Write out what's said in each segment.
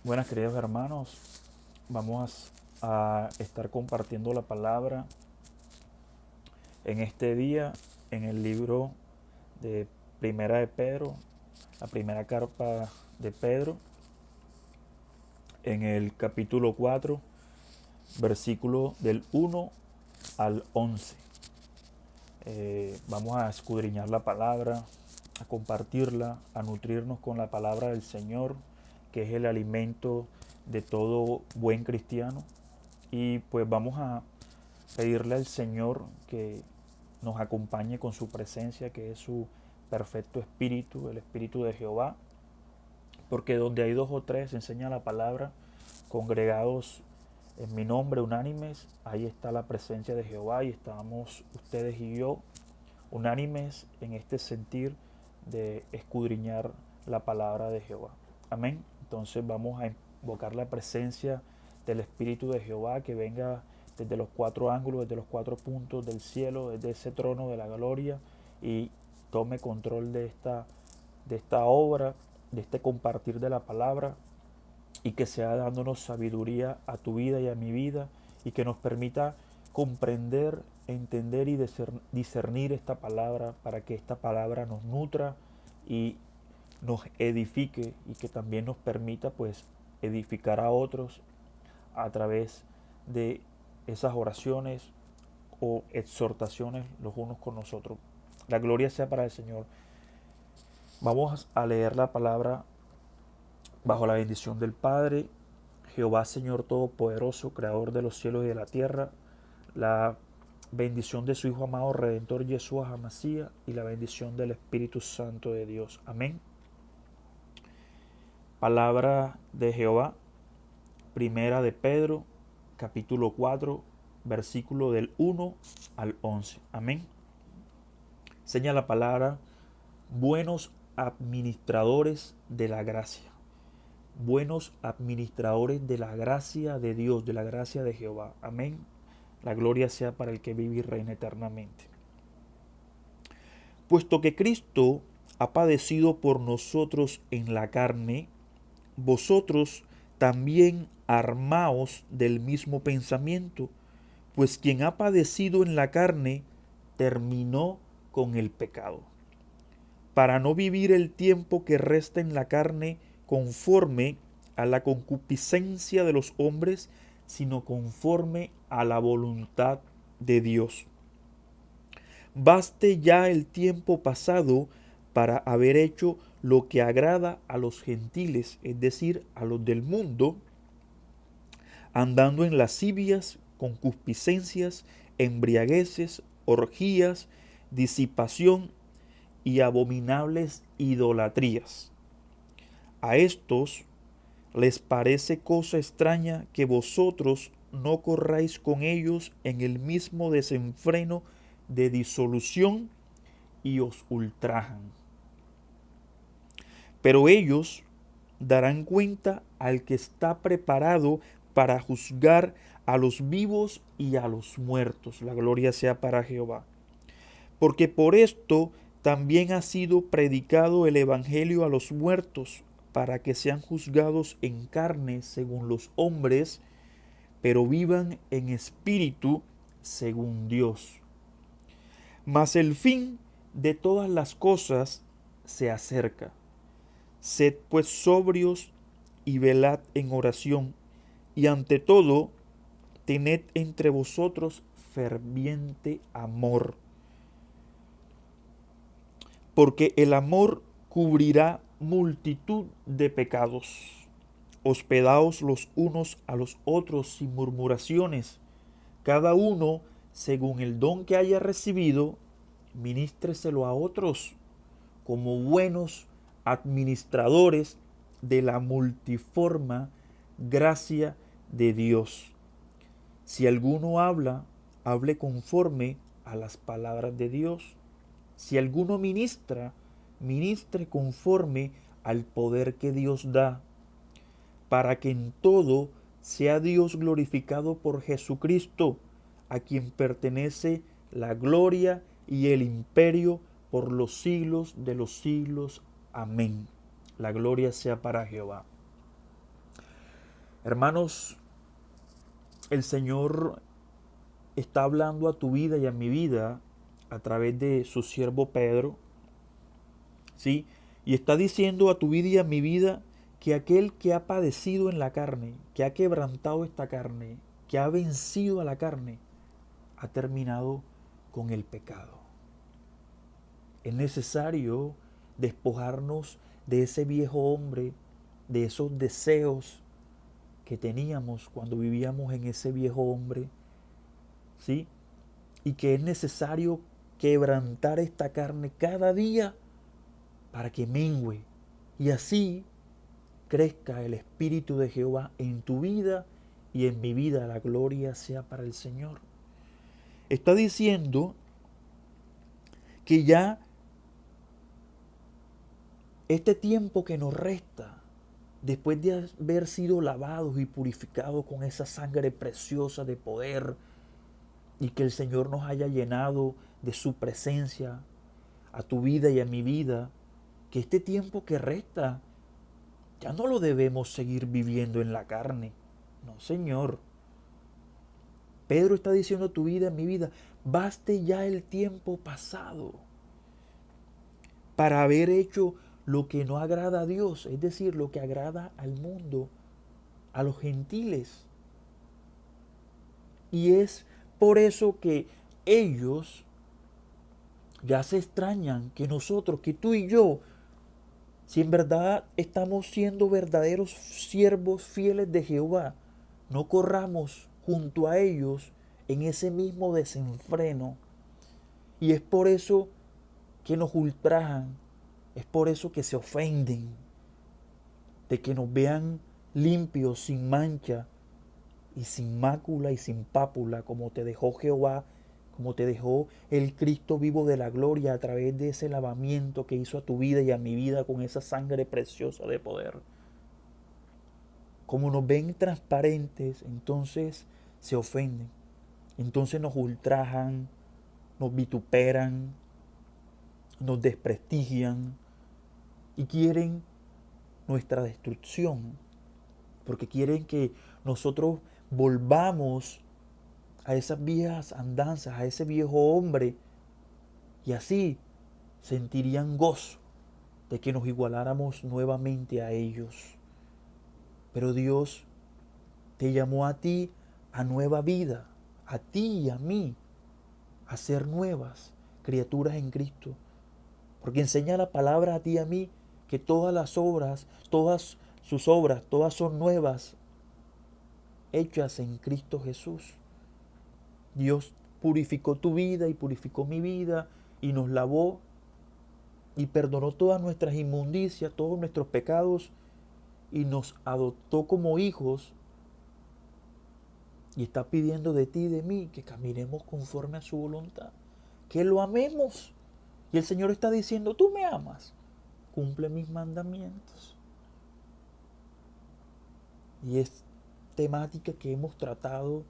Buenas, queridos hermanos, vamos a estar compartiendo la palabra en este día en el libro de Primera de Pedro, la primera carta de Pedro, en el capítulo 4, versículo del 1 al 11. Vamos a escudriñar la palabra, a compartirla, a nutrirnos con la palabra del Señor, que es el alimento de todo buen cristiano. Y pues vamos a pedirle al Señor que nos acompañe con su presencia, que es su perfecto espíritu, el espíritu de Jehová, porque donde hay dos o tres, enseña la palabra, congregados en mi nombre, unánimes, ahí está la presencia de Jehová y estamos ustedes y yo unánimes en este sentir de escudriñar la palabra de Jehová. Amén. Entonces vamos a invocar la presencia del Espíritu de Jehová que venga desde los cuatro ángulos, desde los cuatro puntos del cielo, desde ese trono de la gloria y tome control de esta obra, de este compartir de la palabra y que sea dándonos sabiduría a tu vida y a mi vida y que nos permita comprender, entender y discernir esta palabra para que esta palabra nos nutra y nos edifique y que también nos permita pues edificar a otros a través de esas oraciones o exhortaciones los unos con nosotros. La gloria sea para el Señor. Vamos a leer la palabra bajo la bendición del Padre, Jehová Señor Todopoderoso, Creador de los cielos y de la tierra, la bendición de su Hijo amado Redentor Yeshua Hamasía y la bendición del Espíritu Santo de Dios. Amén. Palabra de Jehová, primera de Pedro, capítulo 4, versículo del 1 al 11. Amén. Señala la palabra, buenos administradores de la gracia. Buenos administradores de la gracia de Dios, de la gracia de Jehová. Amén. La gloria sea para el que vive y reina eternamente. Puesto que Cristo ha padecido por nosotros en la carne, vosotros también armaos del mismo pensamiento, pues quien ha padecido en la carne terminó con el pecado, para no vivir el tiempo que resta en la carne conforme a la concupiscencia de los hombres, sino conforme a la voluntad de Dios. Baste ya el tiempo pasado para haber hecho lo que agrada a los gentiles, es decir, a los del mundo, andando en lascivias, concupiscencias, embriagueces, orgías, disipación y abominables idolatrías. A estos les parece cosa extraña que vosotros no corráis con ellos en el mismo desenfreno de disolución y os ultrajan. Pero ellos darán cuenta al que está preparado para juzgar a los vivos y a los muertos. La gloria sea para Jehová. Porque por esto también ha sido predicado el Evangelio a los muertos, para que sean juzgados en carne según los hombres, pero vivan en espíritu según Dios. Mas el fin de todas las cosas se acerca. Sed pues sobrios y velad en oración, y ante todo, tened entre vosotros ferviente amor, porque el amor cubrirá multitud de pecados. Hospedaos los unos a los otros sin murmuraciones, cada uno según el don que haya recibido, ministreselo a otros como buenos administradores de la multiforme gracia de Dios. Si alguno habla, hable conforme a las palabras de Dios. Si alguno ministra, ministre conforme al poder que Dios da, para que en todo sea Dios glorificado por Jesucristo, a quien pertenece la gloria y el imperio por los siglos de los siglos. Amén. La gloria sea para Jehová. Hermanos, el Señor está hablando a tu vida y a mi vida a través de su siervo Pedro, ¿sí? Y está diciendo a tu vida y a mi vida que aquel que ha padecido en la carne, que ha quebrantado esta carne, que ha vencido a la carne, ha terminado con el pecado. Es necesario despojarnos de ese viejo hombre, de esos deseos que teníamos cuando vivíamos en ese viejo hombre, ¿sí? Y que es necesario quebrantar esta carne cada día para que mengüe y así crezca el Espíritu de Jehová en tu vida y en mi vida. La gloria sea para el Señor. Está diciendo que ya este tiempo que nos resta, después de haber sido lavados y purificados con esa sangre preciosa de poder, y que el Señor nos haya llenado de su presencia a tu vida y a mi vida, que este tiempo que resta ya no lo debemos seguir viviendo en la carne. No, Señor. Pedro está diciendo a tu vida, a mi vida, baste ya el tiempo pasado para haber hecho lo que no agrada a Dios, es decir, lo que agrada al mundo, a los gentiles. Y es por eso que ellos ya se extrañan que nosotros, que tú y yo, si en verdad estamos siendo verdaderos siervos fieles de Jehová, no corramos junto a ellos en ese mismo desenfreno. Y es por eso que nos ultrajan, es por eso que se ofenden, de que nos vean limpios, sin mancha y sin mácula y sin pápula, como te dejó Jehová, como te dejó el Cristo vivo de la gloria a través de ese lavamiento que hizo a tu vida y a mi vida con esa sangre preciosa de poder. Como nos ven transparentes, entonces se ofenden, entonces nos ultrajan, nos vituperan, nos desprestigian y quieren nuestra destrucción, porque quieren que nosotros volvamos a esas viejas andanzas, a ese viejo hombre, y así sentirían gozo de que nos igualáramos nuevamente a ellos. Pero Dios te llamó a ti a nueva vida, a ti y a mí, a ser nuevas criaturas en Cristo. Porque enseña la palabra a ti y a mí que todas las obras, todas sus obras, todas son nuevas, hechas en Cristo Jesús. Dios purificó tu vida y purificó mi vida y nos lavó y perdonó todas nuestras inmundicias, todos nuestros pecados y nos adoptó como hijos y está pidiendo de ti y de mí que caminemos conforme a su voluntad, que lo amemos. Y el Señor está diciendo, tú me amas, cumple mis mandamientos. Y es temática que hemos tratado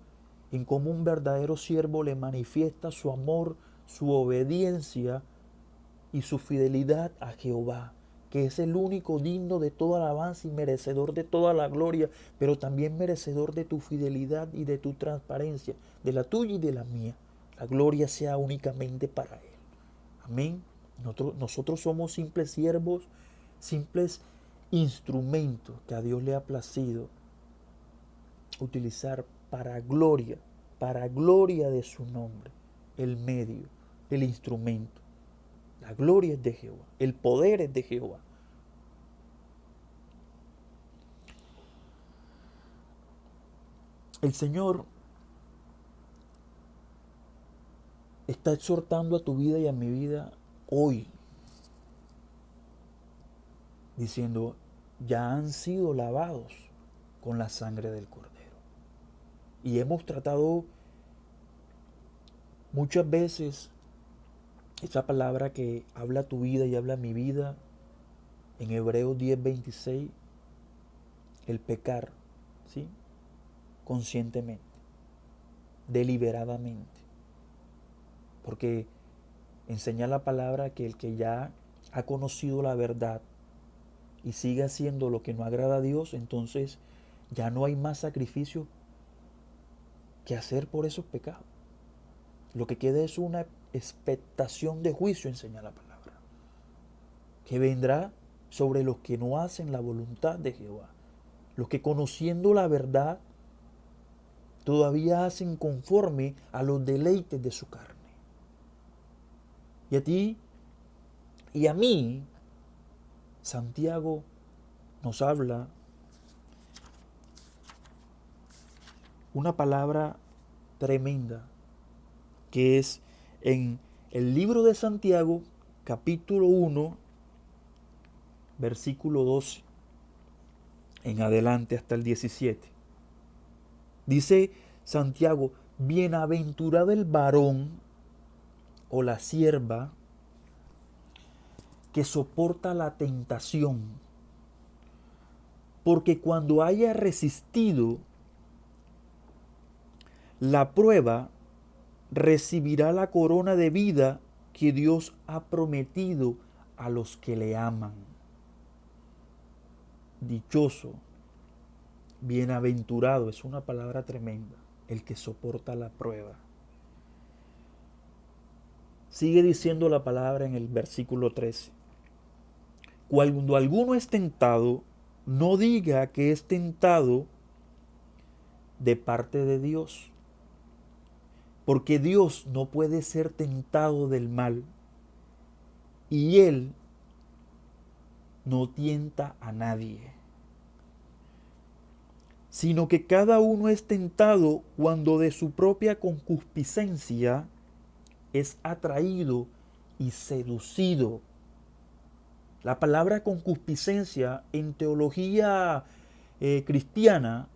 en cómo un verdadero siervo le manifiesta su amor, su obediencia y su fidelidad a Jehová, que es el único digno de toda alabanza y merecedor de toda la gloria, pero también merecedor de tu fidelidad y de tu transparencia, de la tuya y de la mía. La gloria sea únicamente para Él. Amén. Nosotros somos simples siervos, simples instrumentos que a Dios le ha placido utilizar para gloria de su nombre, el medio, el instrumento. La gloria es de Jehová, el poder es de Jehová. El Señor está exhortando a tu vida y a mi vida hoy, diciendo, ya han sido lavados con la sangre del Cordero. Y hemos tratado muchas veces esa palabra que habla tu vida y habla mi vida en Hebreos 10:26, el pecar, ¿sí? Conscientemente, deliberadamente. Porque enseña la palabra que el que ya ha conocido la verdad y sigue haciendo lo que no agrada a Dios, entonces Ya no hay más sacrificio que hacer por esos pecados. Lo que queda es una expectación de juicio, enseña la palabra, que vendrá sobre los que no hacen la voluntad de Jehová, los que conociendo la verdad todavía hacen conforme a los deleites de su carne. Y a ti y a mí, Santiago nos habla una palabra tremenda, que es en el libro de Santiago, capítulo 1, versículo 12, en adelante hasta el 17. Dice Santiago: bienaventurado el varón o la sierva que soporta la tentación, porque cuando haya resistido la prueba, recibirá la corona de vida que Dios ha prometido a los que le aman. Dichoso, bienaventurado, es una palabra tremenda, el que soporta la prueba. Sigue diciendo la palabra en el versículo 13. Cuando alguno es tentado, no diga que es tentado de parte de Dios, porque Dios no puede ser tentado del mal, y Él no tienta a nadie, sino que cada uno es tentado cuando de su propia concupiscencia es atraído y seducido. La palabra concupiscencia en teología cristiana,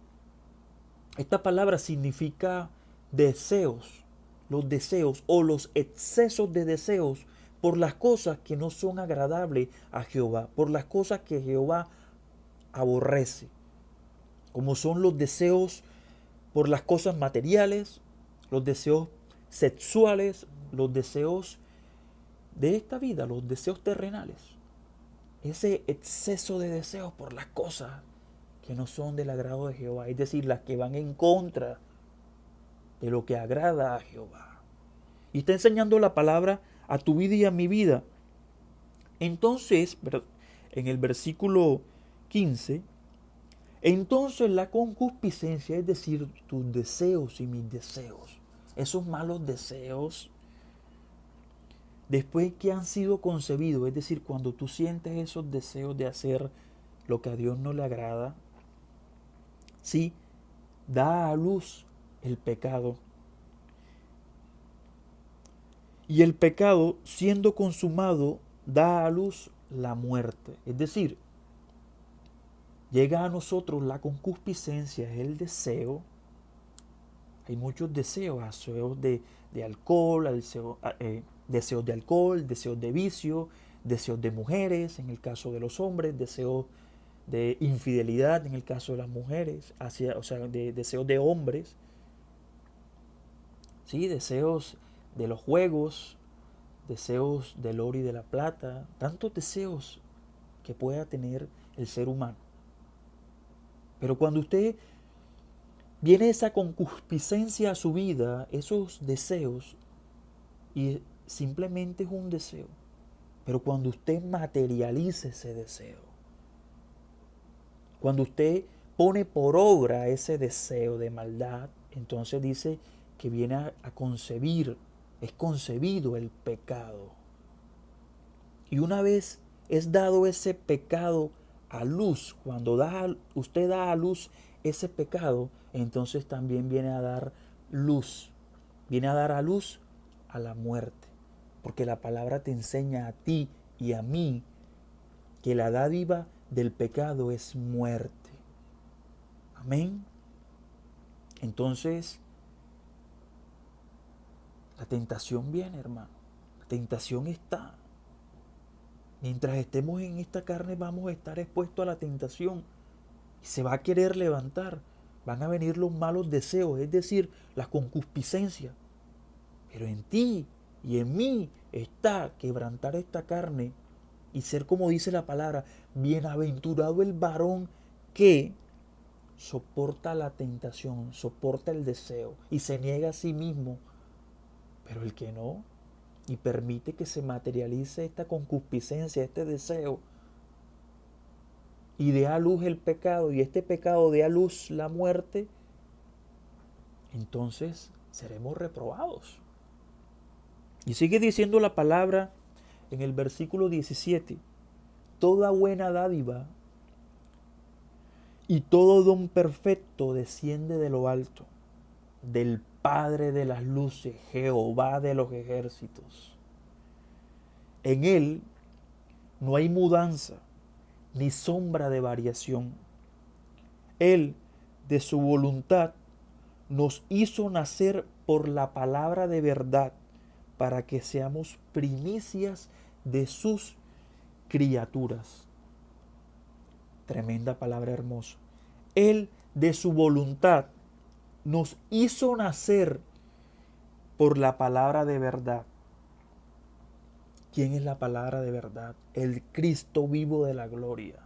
esta palabra significa deseos, los deseos o los excesos de deseos por las cosas que no son agradables a Jehová, por las cosas que Jehová aborrece, como son los deseos por las cosas materiales, los deseos sexuales, los deseos de esta vida, los deseos terrenales. Ese exceso de deseos por las cosas que no son del agrado de Jehová, es decir, las que van en contra de lo que agrada a Jehová. Y está enseñando la palabra a tu vida y a mi vida. Entonces, en el versículo 15, entonces la concupiscencia, es decir, tus deseos y mis deseos, esos malos deseos, después que han sido concebidos, es decir, cuando tú sientes esos deseos de hacer lo que a Dios no le agrada, sí, da a luz el pecado. Y el pecado, siendo consumado, da a luz la muerte. Es decir, llega a nosotros la concupiscencia, es el deseo. Hay muchos deseos, deseos de alcohol, deseos de alcohol, deseos de vicio, deseos de mujeres, en el caso de los hombres, deseos de infidelidad, en el caso de las mujeres, deseos de hombres, ¿sí? Deseos de los juegos, deseos del oro y de la plata, tantos deseos que pueda tener el ser humano. Pero cuando usted viene esa concupiscencia a su vida, esos deseos, y simplemente es un deseo, pero cuando usted materializa ese deseo, cuando usted pone por obra ese deseo de maldad, entonces dice que viene a concebir, es concebido el pecado. Y una vez es dado ese pecado a luz, cuando usted da a luz ese pecado, entonces también viene a dar luz, viene a dar a luz a la muerte. Porque la palabra te enseña a ti y a mí que la dádiva del pecado es muerte. Amén. Entonces, la tentación viene, hermano. La tentación está. Mientras estemos en esta carne vamos a estar expuestos a la tentación. Y se va a querer levantar. Van a venir los malos deseos, es decir, las concupiscencias. Pero en ti y en mí está quebrantar esta carne y ser, como dice la palabra, bienaventurado el varón que soporta la tentación, soporta el deseo y se niega a sí mismo. Pero el que no, y permite que se materialice esta concupiscencia, este deseo, y dé a luz el pecado, y este pecado dé a luz la muerte, entonces seremos reprobados. Y sigue diciendo la palabra en el versículo 17, toda buena dádiva y todo don perfecto desciende de lo alto, del Padre de las luces, Jehová de los ejércitos. En Él no hay mudanza ni sombra de variación. Él, de su voluntad, nos hizo nacer por la palabra de verdad para que seamos primicias de sus criaturas. Tremenda palabra hermosa. Él, de su voluntad, nos hizo nacer por la palabra de verdad. ¿Quién es la palabra de verdad? El Cristo vivo de la gloria.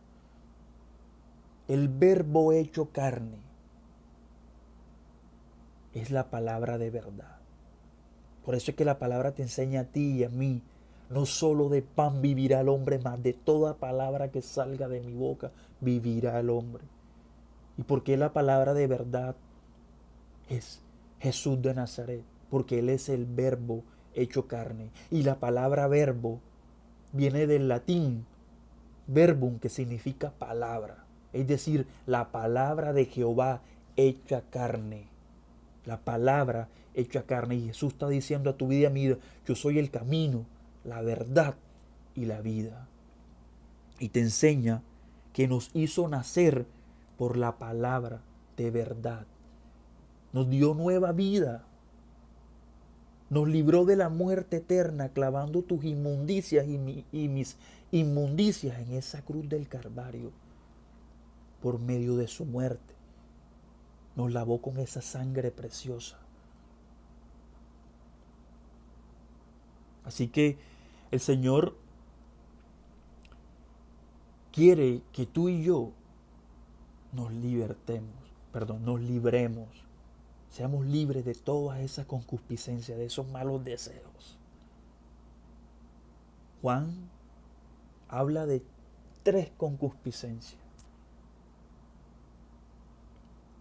El Verbo hecho carne. Es la palabra de verdad. Por eso es que la palabra te enseña a ti y a mí. No solo de pan vivirá el hombre, mas de toda palabra que salga de mi boca vivirá el hombre. ¿Y por qué la palabra de verdad es Jesús de Nazaret? Porque Él es el Verbo hecho carne. Y la palabra verbo viene del latín verbum, que significa palabra. Es decir, la palabra de Jehová hecha carne. La palabra hecha carne. Y Jesús está diciendo a tu vida y a mi vida, yo soy el camino, la verdad y la vida. Y te enseña que nos hizo nacer por la palabra de verdad. Nos dio nueva vida. Nos libró de la muerte eterna clavando tus inmundicias y mis inmundicias en esa cruz del Calvario. Por medio de su muerte. Nos lavó con esa sangre preciosa. Así que el Señor quiere que tú y yo nos libremos, seamos libres de toda esa concupiscencia, de esos malos deseos. Juan habla de 3 concupiscencias.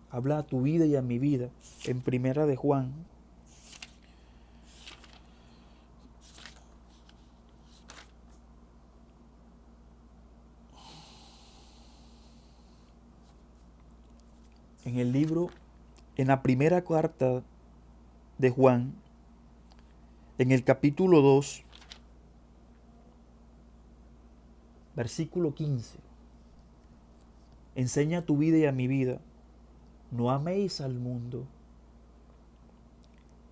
Habla a tu vida y a mi vida en Primera de Juan. En el libro, en la primera carta de Juan, en el capítulo 2, versículo 15, enseña a tu vida y a mi vida, no améis al mundo,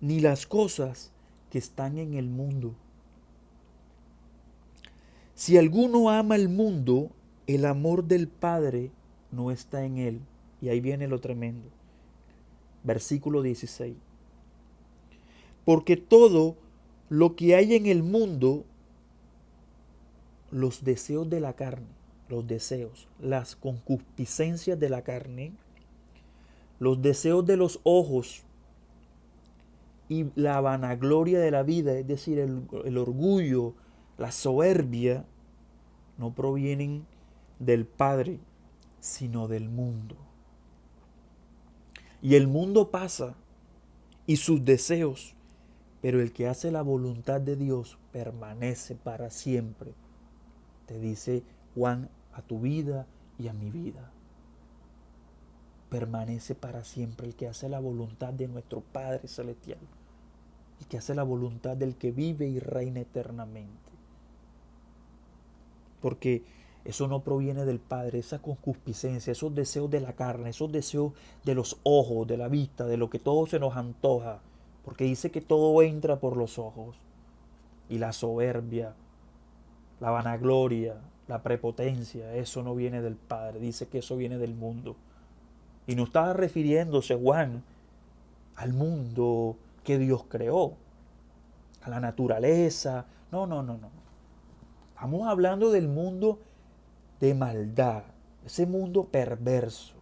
ni las cosas que están en el mundo. Si alguno ama el mundo, el amor del Padre no está en él. Y ahí viene lo tremendo. Versículo 16. Porque todo lo que hay en el mundo, los deseos de la carne, las concupiscencias de la carne, los deseos de los ojos y la vanagloria de la vida, es decir, el orgullo, la soberbia, no provienen del Padre, sino del mundo. Y el mundo pasa y sus deseos, pero el que hace la voluntad de Dios permanece para siempre. Te dice Juan a tu vida y a mi vida. Permanece para siempre el que hace la voluntad de nuestro Padre Celestial. El que hace la voluntad del que vive y reina eternamente. Porque eso no proviene del Padre, esa concupiscencia, esos deseos de la carne, esos deseos de los ojos, de la vista, de lo que todo se nos antoja. Porque dice que todo entra por los ojos. Y la soberbia, la vanagloria, la prepotencia, eso no viene del Padre. Dice que eso viene del mundo. Y no estaba refiriéndose Juan al mundo que Dios creó, a la naturaleza. No. Estamos hablando del mundo de maldad, ese mundo perverso.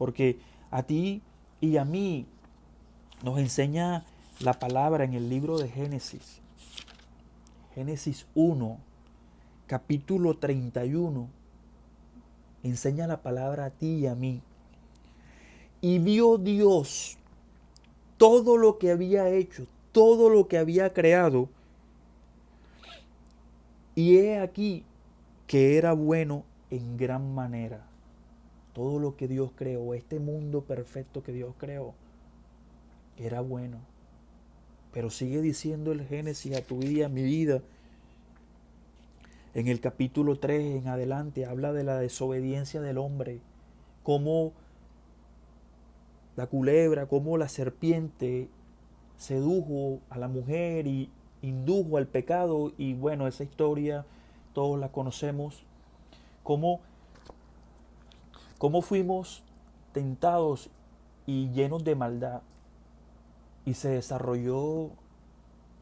Porque a ti y a mí nos enseña la palabra en el libro de Génesis. Génesis 1, capítulo 31. Enseña la palabra a ti y a mí. Y vio Dios todo lo que había hecho, todo lo que había creado. Y he aquí que era bueno en gran manera. Todo lo que Dios creó, este mundo perfecto que Dios creó, era bueno. Pero sigue diciendo el Génesis a tu vida y a mi vida. En el capítulo 3 en adelante habla de la desobediencia del hombre. Cómo la culebra, cómo la serpiente sedujo a la mujer y indujo al pecado. Y bueno, esa historia todos la conocemos. Cómo fuimos tentados y llenos de maldad. Y se desarrolló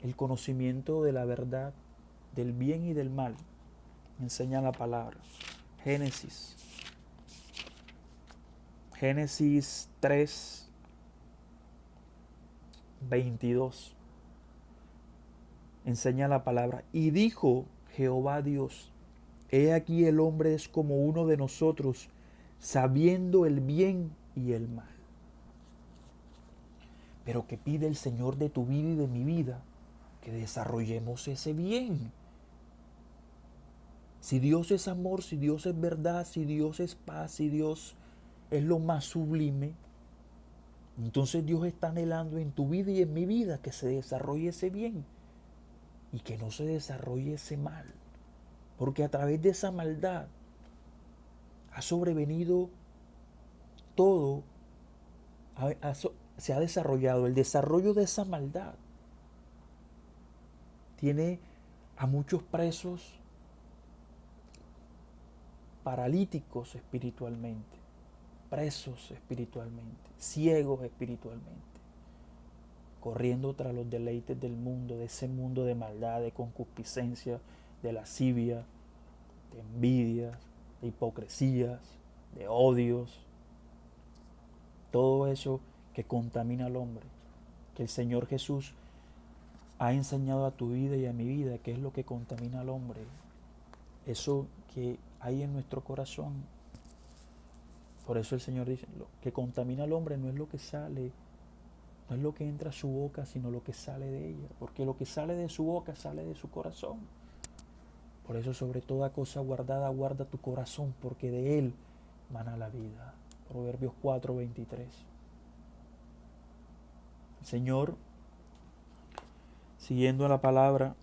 el conocimiento de la verdad, del bien y del mal. Enseña la palabra. Génesis 3, 22. Enseña la palabra. Y dijo Jehová Dios: he aquí el hombre es como uno de nosotros, sabiendo el bien y el mal. Pero ¿qué pide el Señor de tu vida y de mi vida? Que desarrollemos ese bien. Si Dios es amor, si Dios es verdad, si Dios es paz, si Dios es lo más sublime, entonces Dios está anhelando en tu vida y en mi vida que se desarrolle ese bien y que no se desarrolle ese mal. Porque a través de esa maldad ha sobrevenido todo, se ha desarrollado. El desarrollo de esa maldad tiene a muchos presos paralíticos espiritualmente, presos espiritualmente, ciegos espiritualmente, corriendo tras los deleites del mundo, de ese mundo de maldad, de concupiscencia, de lascivia, de envidias, de hipocresías, de odios, todo eso que contamina al hombre, que el Señor Jesús ha enseñado a tu vida y a mi vida, que es lo que contamina al hombre, eso que hay en nuestro corazón. Por eso el Señor dice, lo que contamina al hombre no es lo que sale, no es lo que entra a su boca, sino lo que sale de ella, porque lo que sale de su boca sale de su corazón. Por eso sobre toda cosa guardada, guarda tu corazón, porque de él mana la vida. Proverbios 4:23. El Señor, siguiendo la palabra,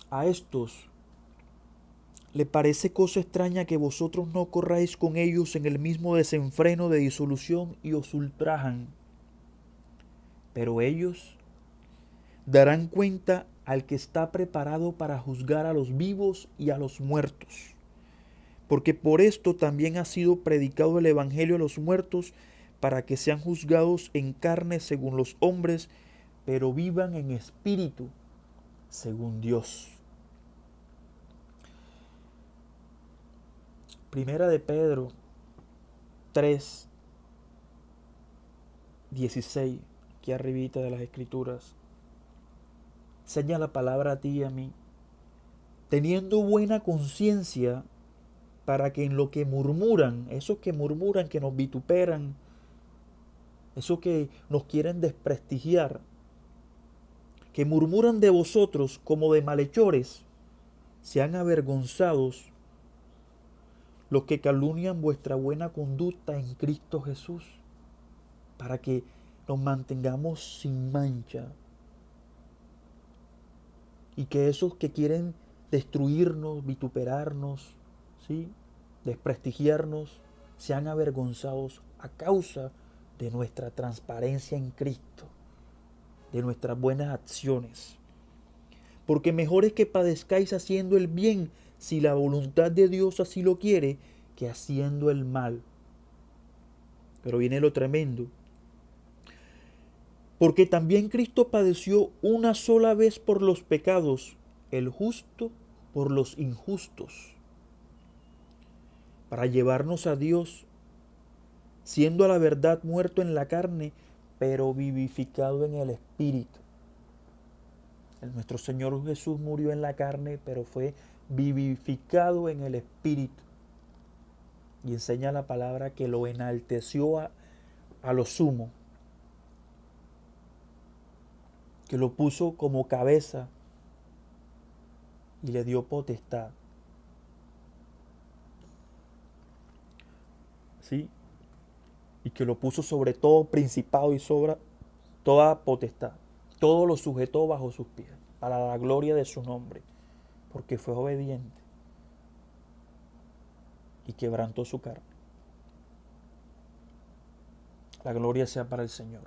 a estos le parece cosa extraña que vosotros no corráis con ellos en el mismo desenfreno de disolución y os ultrajan. Pero ellos darán cuenta al que está preparado para juzgar a los vivos y a los muertos. Porque por esto también ha sido predicado el Evangelio a los muertos, para que sean juzgados en carne según los hombres, pero vivan en espíritu según Dios. Primera de Pedro 3:16, aquí arribita de las Escrituras. Enseña la palabra a ti y a mí, teniendo buena conciencia, para que en lo que murmuran, esos que murmuran, que nos vituperan, esos que nos quieren desprestigiar, que murmuran de vosotros como de malhechores, sean avergonzados los que calumnian vuestra buena conducta en Cristo Jesús, para que nos mantengamos sin mancha. Y que esos que quieren destruirnos, vituperarnos, ¿sí?, desprestigiarnos, sean avergonzados a causa de nuestra transparencia en Cristo, de nuestras buenas acciones. Porque mejor es que padezcáis haciendo el bien, si la voluntad de Dios así lo quiere, que haciendo el mal. Pero viene lo tremendo. Porque también Cristo padeció una sola vez por los pecados, el justo por los injustos, para llevarnos a Dios, siendo a la verdad muerto en la carne, pero vivificado en el Espíritu. Nuestro Señor Jesús murió en la carne, pero fue vivificado en el Espíritu. Y enseña la palabra que lo enalteció a lo sumo, que lo puso como cabeza y le dio potestad. ¿Sí? Y que lo puso sobre todo principado y sobre toda potestad. Todo lo sujetó bajo sus pies, para la gloria de su nombre, porque fue obediente y quebrantó su carne. La gloria sea para el Señor.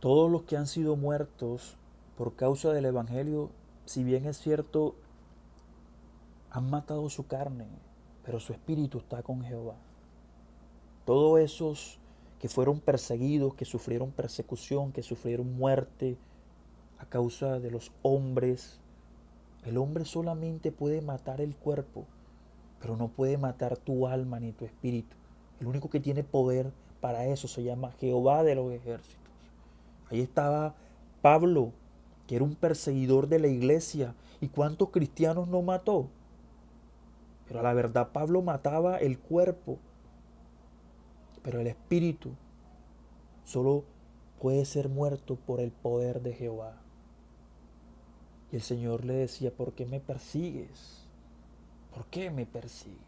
Todos los que han sido muertos por causa del Evangelio, si bien es cierto, han matado su carne, pero su espíritu está con Jehová. Todos esos que fueron perseguidos, que sufrieron persecución, que sufrieron muerte a causa de los hombres. El hombre solamente puede matar el cuerpo, pero no puede matar tu alma ni tu espíritu. El único que tiene poder para eso se llama Jehová de los ejércitos. Ahí estaba Pablo, que era un perseguidor de la iglesia. ¿Y cuántos cristianos no mató? Pero a la verdad Pablo mataba el cuerpo, pero el espíritu solo puede ser muerto por el poder de Jehová. Y el Señor le decía, ¿por qué me persigues? ¿Por qué me persigues?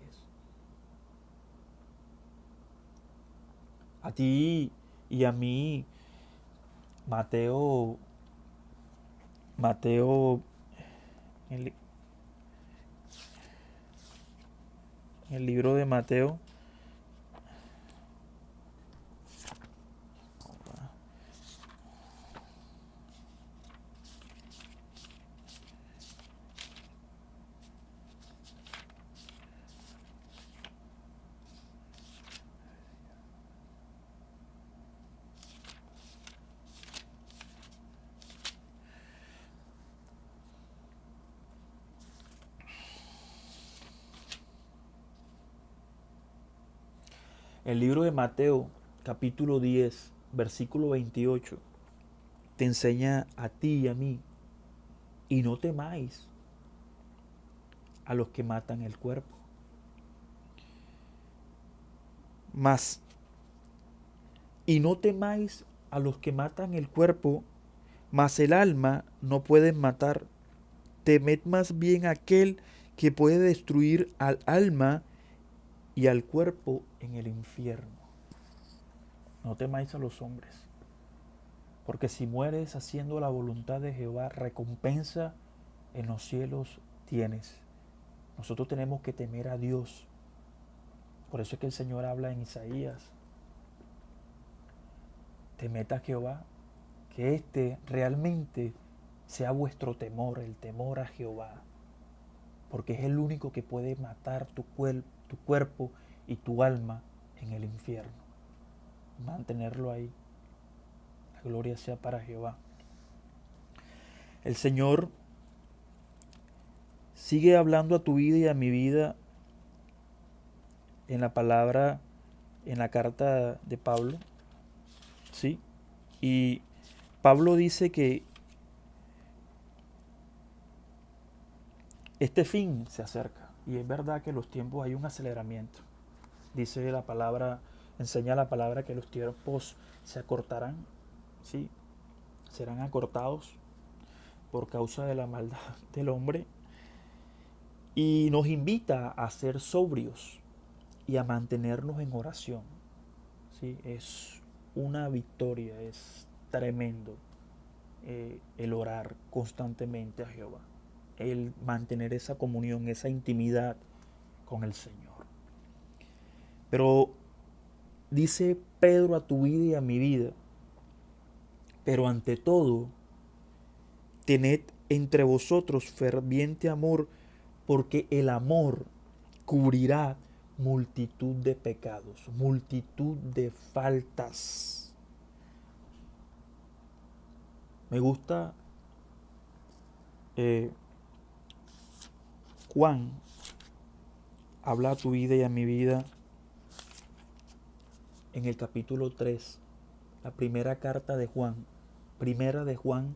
A ti y a mí, Mateo, en el libro de Mateo, capítulo 10, versículo 28, te enseña a ti y a mí, y no temáis a los que matan el cuerpo. Mas, y no temáis a los que matan el cuerpo, mas el alma no pueden matar. Temed más bien a aquel que puede destruir al alma y al cuerpo en el infierno. No temáis a los hombres, porque si mueres haciendo la voluntad de Jehová, recompensa en los cielos tienes. Nosotros tenemos que temer a Dios. Por eso es que el Señor habla en Isaías: temed a Jehová, que este realmente sea vuestro temor, el temor a Jehová, porque es el único que puede matar tu cuerpo y tu alma en el infierno. Mantenerlo ahí. La gloria sea para Jehová. El Señor sigue hablando a tu vida y a mi vida en la palabra, en la carta de Pablo, ¿sí? Y Pablo dice que este fin se acerca, y es verdad que los tiempos hay un aceleramiento. Dice la palabra, enseña la palabra que los tiempos se acortarán, ¿sí? Serán acortados por causa de la maldad del hombre, y nos invita a ser sobrios y a mantenernos en oración, ¿sí? Es una victoria, es tremendo el orar constantemente a Jehová, el mantener esa comunión, esa intimidad con el Señor. Pero dice Pedro a tu vida y a mi vida, pero ante todo, tened entre vosotros ferviente amor, porque el amor cubrirá multitud de pecados, multitud de faltas. Me gusta Juan habla a tu vida y a mi vida en el capítulo 3, la primera carta de Juan, primera de Juan,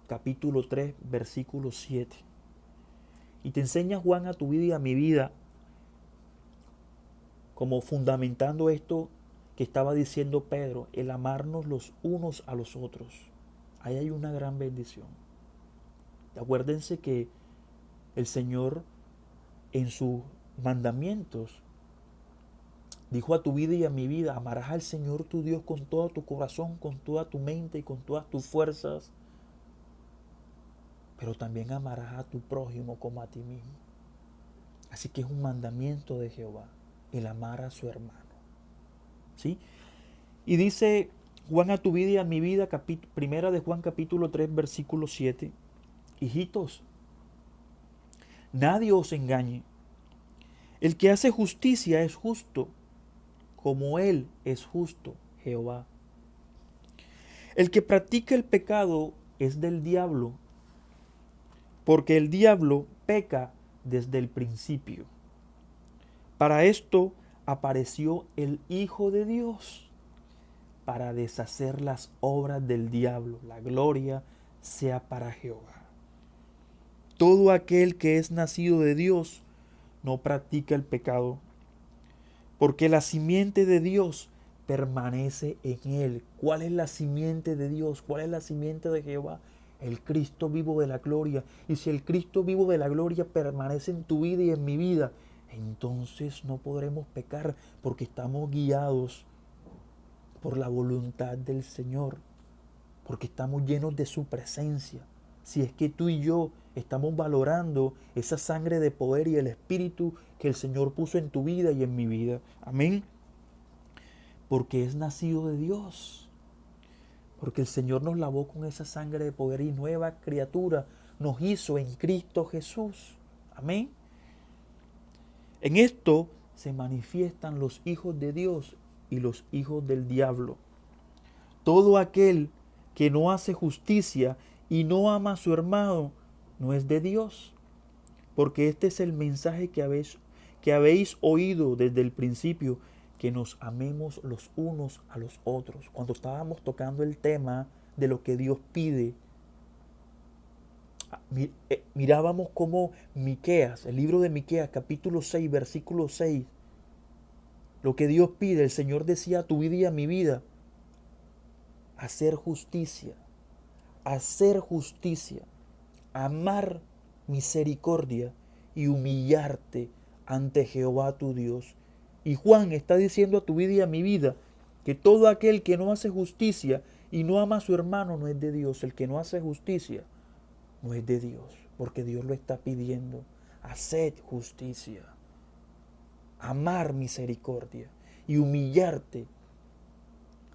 capítulo 3, versículo 7. Y te enseña Juan a tu vida y a mi vida como fundamentando esto que estaba diciendo Pedro, el amarnos los unos a los otros. Ahí hay una gran bendición. Acuérdense que el Señor en sus mandamientos dijo a tu vida y a mi vida, amarás al Señor tu Dios con todo tu corazón, con toda tu mente y con todas tus fuerzas, pero también amarás a tu prójimo como a ti mismo. Así que es un mandamiento de Jehová, el amar a su hermano. ¿Sí? Y dice Juan a tu vida y a mi vida, primera de Juan capítulo 3, versículo 7, hijitos, nadie os engañe. El que hace justicia es justo, como Él es justo, Jehová. El que practica el pecado es del diablo, porque el diablo peca desde el principio. Para esto apareció el Hijo de Dios, para deshacer las obras del diablo. La gloria sea para Jehová. Todo aquel que es nacido de Dios no practica el pecado, porque la simiente de Dios permanece en él. ¿Cuál es la simiente de Dios? ¿Cuál es la simiente de Jehová? El Cristo vivo de la gloria. Y si el Cristo vivo de la gloria permanece en tu vida y en mi vida, entonces no podremos pecar porque estamos guiados por la voluntad del Señor, porque estamos llenos de su presencia. Si es que tú y yo estamos valorando esa sangre de poder y el Espíritu que el Señor puso en tu vida y en mi vida. Amén. Porque es nacido de Dios. Porque el Señor nos lavó con esa sangre de poder y nueva criatura nos hizo en Cristo Jesús. Amén. En esto se manifiestan los hijos de Dios y los hijos del diablo. Todo aquel que no hace justicia y no ama a su hermano no es de Dios, porque este es el mensaje que habéis oído desde el principio, que nos amemos los unos a los otros. Cuando estábamos tocando el tema de lo que Dios pide, mirábamos cómo Miqueas, el libro de Miqueas, capítulo 6, versículo 6, lo que Dios pide, el Señor decía a tu vida y a mi vida, hacer justicia, amar misericordia y humillarte ante Jehová tu Dios. Y Juan está diciendo a tu vida y a mi vida que todo aquel que no hace justicia y no ama a su hermano no es de Dios. El que no hace justicia no es de Dios, porque Dios lo está pidiendo. Haced justicia, amar misericordia y humillarte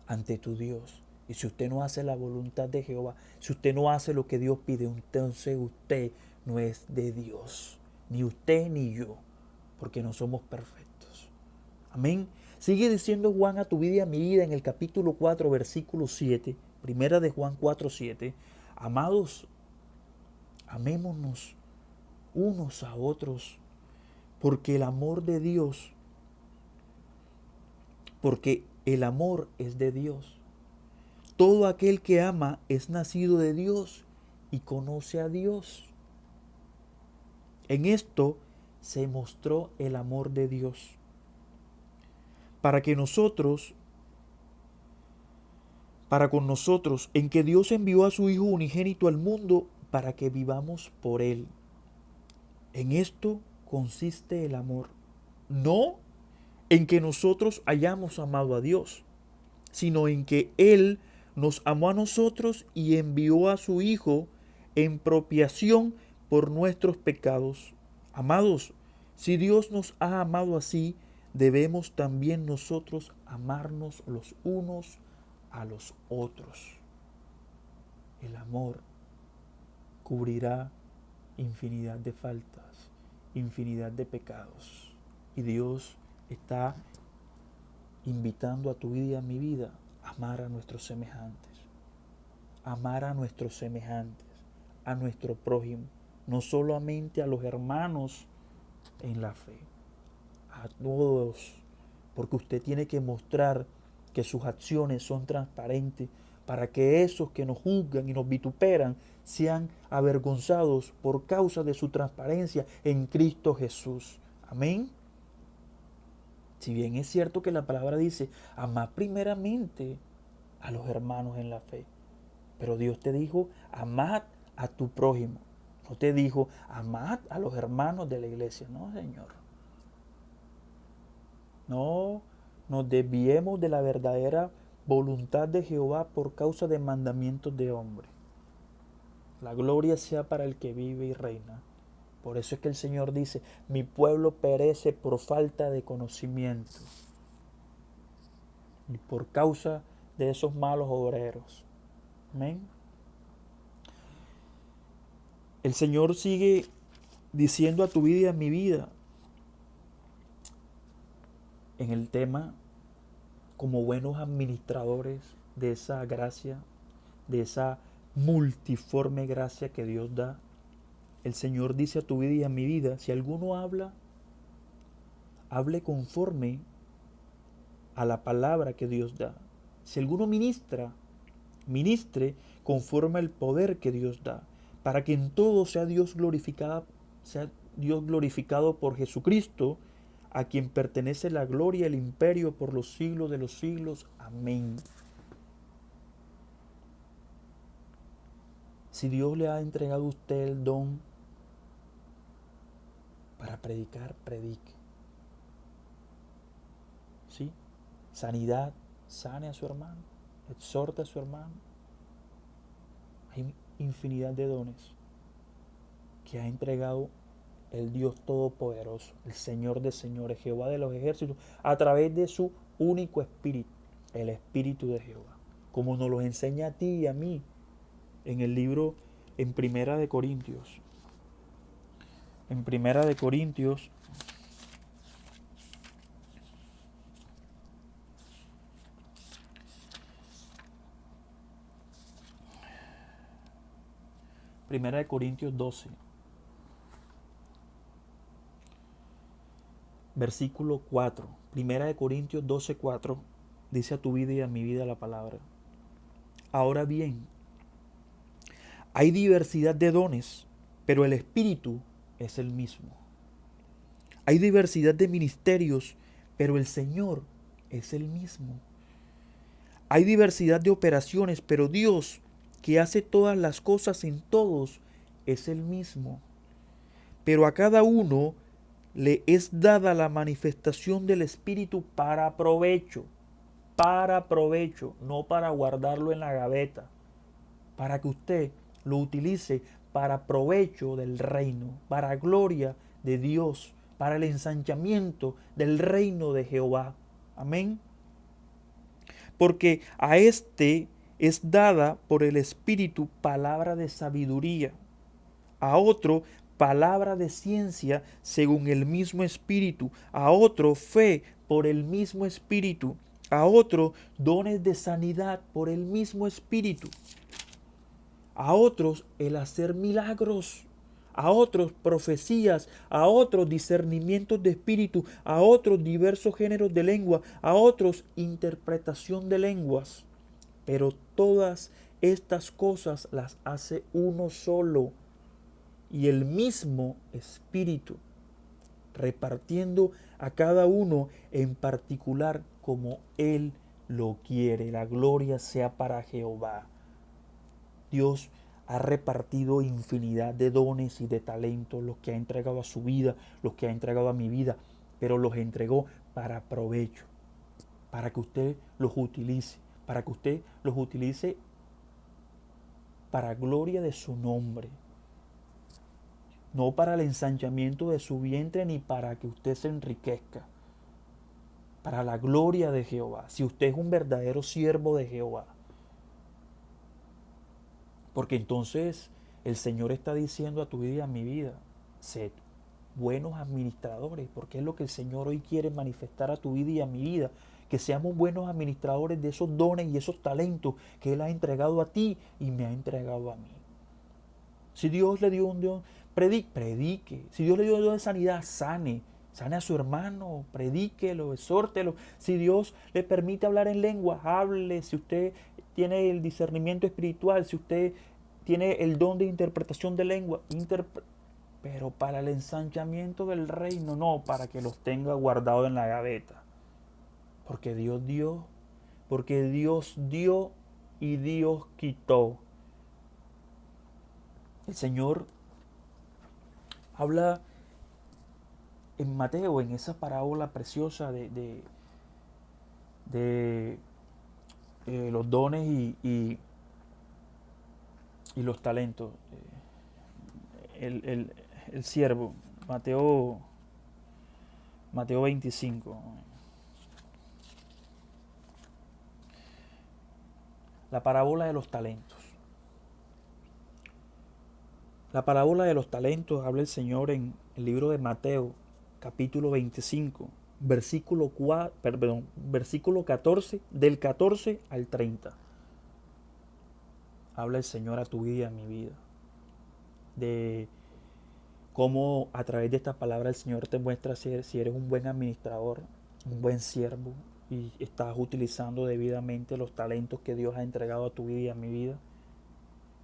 ante tu Dios. Y si usted no hace la voluntad de Jehová, si usted no hace lo que Dios pide, entonces usted no es de Dios. Ni usted ni yo, porque no somos perfectos. Amén. Sigue diciendo Juan a tu vida y a mi vida en el capítulo 4, versículo 7, primera de Juan 4, 7. Amados, amémonos unos a otros, porque el amor de Dios, porque el amor es de Dios. Todo aquel que ama es nacido de Dios y conoce a Dios. En esto se mostró el amor de Dios, para con nosotros, en que Dios envió a su Hijo unigénito al mundo para que vivamos por Él. En esto consiste el amor, no en que nosotros hayamos amado a Dios, sino en que Él nos amó a nosotros y envió a su Hijo en propiación por nuestros pecados. Amados, si Dios nos ha amado así, debemos también nosotros amarnos los unos a los otros. El amor cubrirá infinidad de faltas infinidad de pecados. Y Dios está invitando a tu vida y a mi vida a amar a nuestros semejantes. Amar a nuestros semejantes, a nuestro prójimo, no solamente a los hermanos en la fe, a todos, porque usted tiene que mostrar que sus acciones son transparentes para que esos que nos juzgan y nos vituperan sean avergonzados por causa de su transparencia en Cristo Jesús. Amén. Si bien es cierto que la palabra dice, amad primeramente a los hermanos en la fe, pero Dios te dijo, amad a tu prójimo. No te dijo, amad a los hermanos de la iglesia. No, Señor. No nos desviemos de la verdadera voluntad de Jehová por causa de mandamientos de hombre. La gloria sea para el que vive y reina. Por eso es que el Señor dice, mi pueblo perece por falta de conocimiento. Y por causa de esos malos obreros. Amén. El Señor sigue diciendo a tu vida y a mi vida en el tema como buenos administradores de esa gracia, de esa multiforme gracia que Dios da. El Señor dice a tu vida y a mi vida, si alguno habla, hable conforme a la palabra que Dios da. Si alguno ministra, ministre conforme al poder que Dios da, para que en todo sea Dios glorificado por Jesucristo, a quien pertenece la gloria y el imperio por los siglos de los siglos. Amén. Si Dios le ha entregado a usted el don para predicar, predique. ¿Sí? Sanidad, sane a su hermano, exhorte a su hermano. Hay infinidad de dones que ha entregado el Dios Todopoderoso, el Señor de señores, Jehová de los ejércitos, a través de su único Espíritu, el Espíritu de Jehová, como nos lo enseña a ti y a mí en el libro en Primera de Corintios. En Primera de Corintios, Primera de Corintios 12, versículo 4. Primera de Corintios 12, 4, dice a tu vida y a mi vida la palabra. Ahora bien, hay diversidad de dones, pero el Espíritu es el mismo. Hay diversidad de ministerios, pero el Señor es el mismo. Hay diversidad de operaciones, pero Dios, que hace todas las cosas en todos, es el mismo. Pero a cada uno le es dada la manifestación del Espíritu para provecho, no para guardarlo en la gaveta, para que usted lo utilice para provecho del reino, para gloria de Dios, para el ensanchamiento del reino de Jehová. Amén. Porque a este es dada por el Espíritu palabra de sabiduría, a otro palabra de ciencia según el mismo Espíritu, a otro fe por el mismo Espíritu, a otro dones de sanidad por el mismo Espíritu, a otros el hacer milagros, a otros profecías, a otros discernimientos de espíritu, a otros diversos géneros de lengua, a otros interpretación de lenguas. Pero todas estas cosas las hace uno solo y el mismo Espíritu, repartiendo a cada uno en particular como Él lo quiere. La gloria sea para Jehová. Dios ha repartido infinidad de dones y de talentos, los que ha entregado a su vida, los que ha entregado a mi vida, pero los entregó para provecho, para que usted los utilice, para que usted los utilice para gloria de su nombre, no para el ensanchamiento de su vientre ni para que usted se enriquezca, para la gloria de Jehová, si usted es un verdadero siervo de Jehová. Porque entonces el Señor está diciendo a tu vida y a mi vida, sed. buenos administradores, porque es lo que el Señor hoy quiere manifestar a tu vida y a mi vida, que seamos buenos administradores de esos dones y esos talentos que Él ha entregado a ti y me ha entregado a mí. Si Dios le dio un don, predique. Si Dios le dio un don de sanidad, sane. Sane a su hermano, predíquelo, exhórtelo. Si Dios le permite hablar en lengua, hable. Si usted tiene el discernimiento espiritual, si usted tiene el don de interpretación de lengua, pero para el ensanchamiento del reino, no para que los tenga guardados en la gaveta. Porque Dios dio, porque Dios dio y Dios quitó. El Señor habla en Mateo, en esa parábola preciosa de los dones y los talentos. El siervo, Mateo 25. La parábola de los talentos. La parábola de los talentos habla el Señor en el libro de Mateo, capítulo 25, versículo 14, del 14 al 30. Habla el Señor a tu vida y a mi vida. De cómo a través de esta palabra el Señor te muestra si eres un buen administrador, un buen siervo y estás utilizando debidamente los talentos que Dios ha entregado a tu vida y a mi vida.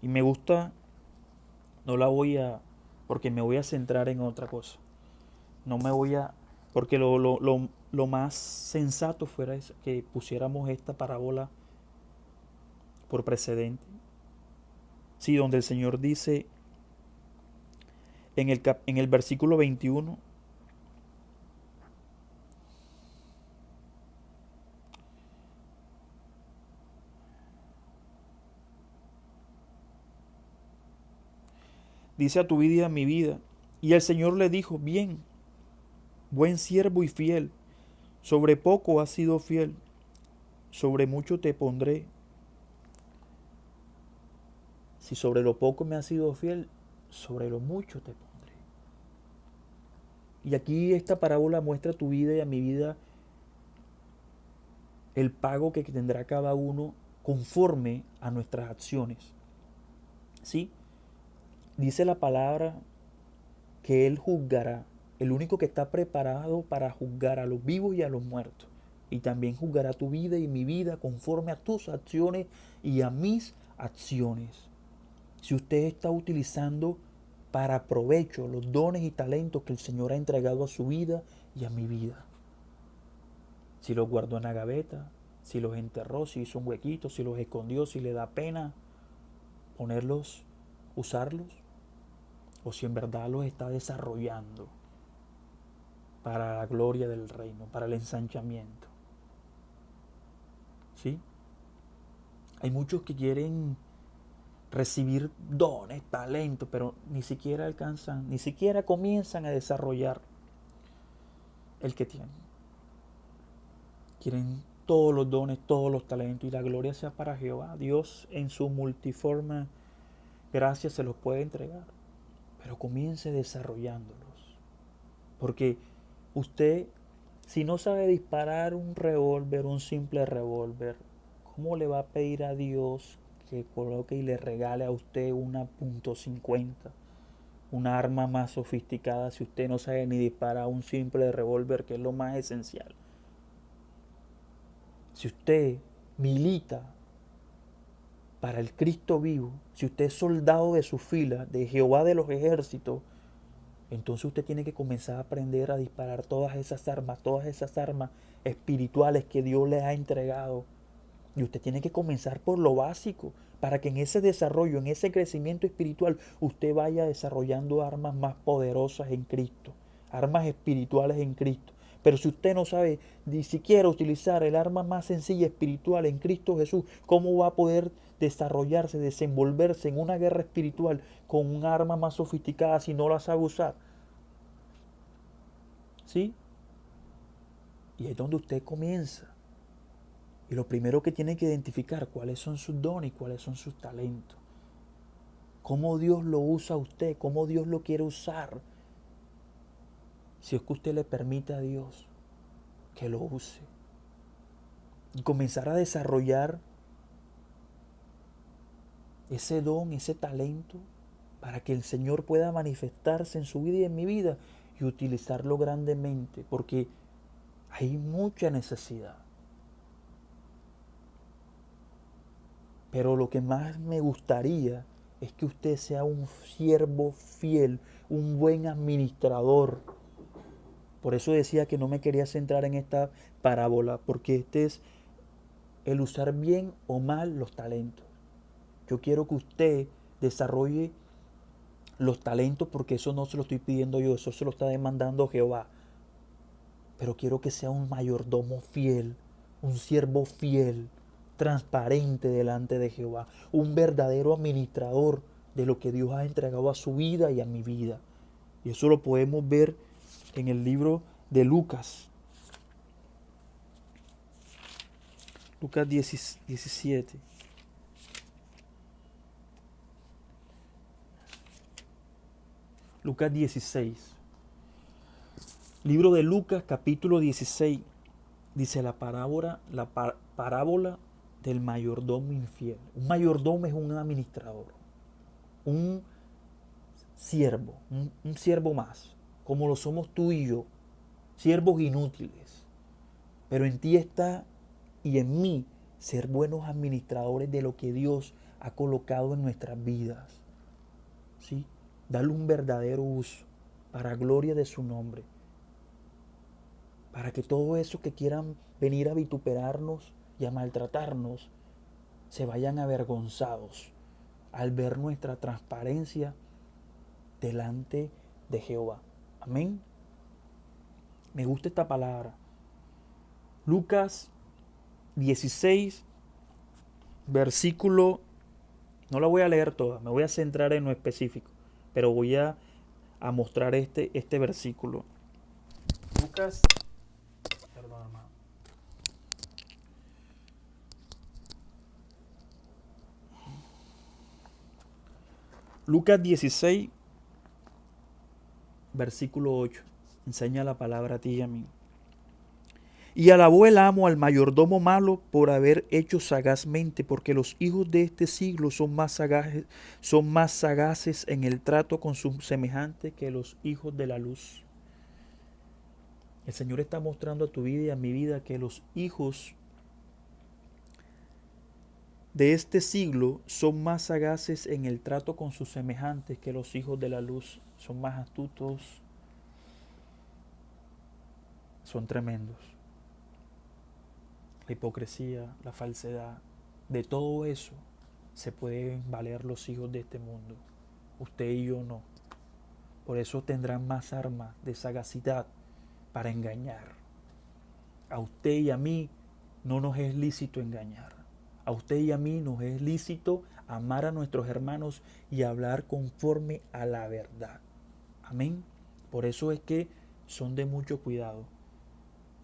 Y me gusta, no la voy a, porque me voy a centrar en otra cosa. No me voy a, porque lo más sensato fuera que pusiéramos esta parábola por precedente. Sí, donde el Señor dice en el versículo 21, dice a tu vida y a mi vida. Y el Señor le dijo, bien, buen siervo y fiel, sobre poco has sido fiel, sobre mucho te pondré. Si sobre lo poco me has sido fiel, sobre lo mucho te pondré. Y aquí esta parábola muestra a tu vida y a mi vida el pago que tendrá cada uno conforme a nuestras acciones. ¿Sí? Dice la palabra que Él juzgará, el único que está preparado para juzgar a los vivos y a los muertos. Y también juzgará tu vida y mi vida conforme a tus acciones y a mis acciones. Si usted está utilizando para provecho los dones y talentos que el Señor ha entregado a su vida y a mi vida. Si los guardó en la gaveta, si los enterró, si hizo un huequito, si los escondió, si le da pena ponerlos, usarlos, o si en verdad los está desarrollando para la gloria del reino, para el ensanchamiento. ¿Sí? Hay muchos que quieren recibir dones, talentos, pero ni siquiera alcanzan, ni siquiera comienzan a desarrollar el que tienen. Quieren todos los dones, todos los talentos y la gloria sea para Jehová. Dios en su multiforme gracia se los puede entregar, pero comience desarrollándolos. Porque usted, si no sabe disparar un revólver, un simple revólver, ¿cómo le va a pedir a Dios que coloque y le regale a usted una .50, una arma más sofisticada, si usted no sabe ni disparar un simple revólver, que es lo más esencial? Si usted milita para el Cristo vivo, si usted es soldado de su fila, de Jehová de los ejércitos, entonces usted tiene que comenzar a aprender a disparar todas esas armas espirituales que Dios le ha entregado. Y usted tiene que comenzar por lo básico, para que en ese desarrollo, en ese crecimiento espiritual, usted vaya desarrollando armas más poderosas en Cristo, armas espirituales en Cristo. Pero si usted no sabe ni siquiera utilizar el arma más sencilla espiritual en Cristo Jesús, ¿cómo va a poder desarrollarse, desenvolverse en una guerra espiritual con un arma más sofisticada si no la sabe usar? ¿Sí? Y es donde usted comienza. Y lo primero que tiene que identificar, cuáles son sus dones y cuáles son sus talentos. Cómo Dios lo usa a usted, cómo Dios lo quiere usar. si es que usted le permite a Dios que lo use y comenzar a desarrollar ese don, ese talento, para que el Señor pueda manifestarse en su vida y en mi vida y utilizarlo grandemente, porque hay mucha necesidad. Pero lo que más me gustaría es que usted sea un siervo fiel, un buen administrador. Por eso decía que no me quería centrar en esta parábola, porque este es el usar bien o mal los talentos. Yo quiero que usted desarrolle los talentos, porque eso no se lo estoy pidiendo yo, eso se lo está demandando Jehová. Pero quiero que sea un mayordomo fiel, un siervo fiel, transparente delante de Jehová, un verdadero administrador de lo que Dios ha entregado a su vida y a mi vida. Y eso lo podemos ver en el libro de Lucas. Lucas 17. Lucas 16. Libro de Lucas, capítulo 16. Dice la parábola del mayordomo infiel. Un mayordomo es un administrador, un siervo, un siervo más, como lo somos tú y yo, siervos inútiles. Pero en ti está y en mí ser buenos administradores de lo que Dios ha colocado en nuestras vidas. ¿Sí? Darle un verdadero uso para gloria de su nombre. Para que todo eso que quieran venir a vituperarnos y a maltratarnos se vayan avergonzados al ver nuestra transparencia delante de Jehová. Amén. Me gusta esta palabra. Lucas 16, versículo, no la voy a leer toda, me voy a centrar en lo específico, pero voy a mostrar este versículo. Lucas, perdón, hermano. Lucas 16, versículo 8. Enseña la palabra a ti y a mí. Y alabó el amo al mayordomo malo por haber hecho sagazmente, porque los hijos de este siglo son más sagaces en el trato con sus semejantes que los hijos de la luz. El Señor está mostrando a tu vida y a mi vida que los hijos de este siglo son más sagaces en el trato con sus semejantes que los hijos de la luz. Son más astutos, son tremendos. La hipocresía, la falsedad, de todo eso se pueden valer los hijos de este mundo. Usted y yo no. Por eso tendrán más armas de sagacidad para engañar. A usted y a mí no nos es lícito engañar. A usted y a mí nos es lícito amar a nuestros hermanos y hablar conforme a la verdad. Amén. Por eso es que son de mucho cuidado.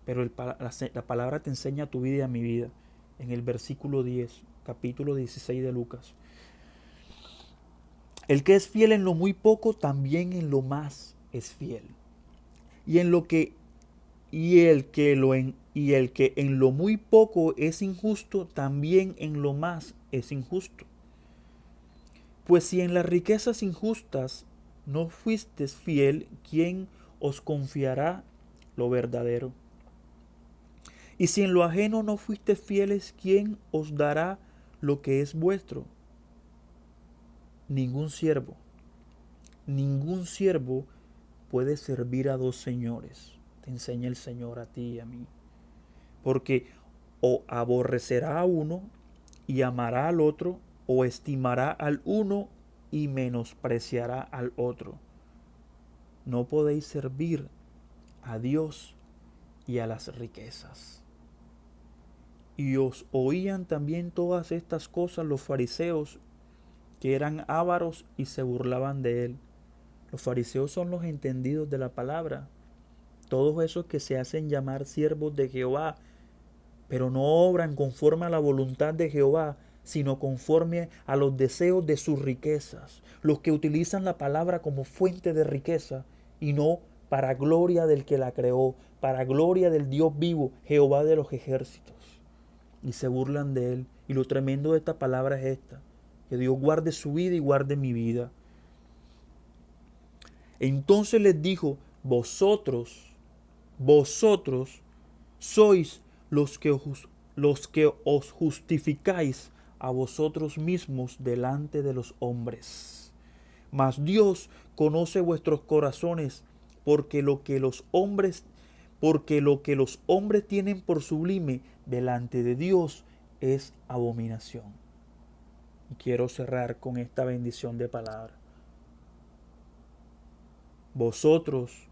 Pero la palabra te enseña a tu vida y a mi vida. En el versículo 10, capítulo 16 de Lucas. El que es fiel en lo muy poco, también en lo más es fiel. Y el que en lo muy poco es injusto, también en lo más es injusto. Pues si en las riquezas injustas no fuisteis fiel, ¿quién os confiará lo verdadero? Y si en lo ajeno no fuisteis fieles, ¿quién os dará lo que es vuestro? Ningún siervo puede servir a dos señores. Te enseña el Señor a ti y a mí. Porque o aborrecerá a uno y amará al otro, o estimará al uno y menospreciará al otro. No podéis servir a Dios y a las riquezas. Y os oían también todas estas cosas los fariseos, que eran ávaros y se burlaban de él. Los fariseos son los entendidos de la palabra, todos esos que se hacen llamar siervos de Jehová, pero no obran conforme a la voluntad de Jehová, sino conforme a los deseos de sus riquezas, los que utilizan la palabra como fuente de riqueza y no para gloria del que la creó, para gloria del Dios vivo, Jehová de los ejércitos. Y se burlan de él. Y lo tremendo de esta palabra es esta, que Dios guarde su vida y guarde mi vida. Entonces les dijo, vosotros sois los que os justificáis a vosotros mismos delante de los hombres. Mas Dios conoce vuestros corazones, porque lo que los hombres tienen por sublime delante de Dios es abominación. Y quiero cerrar con esta bendición de palabra. Vosotros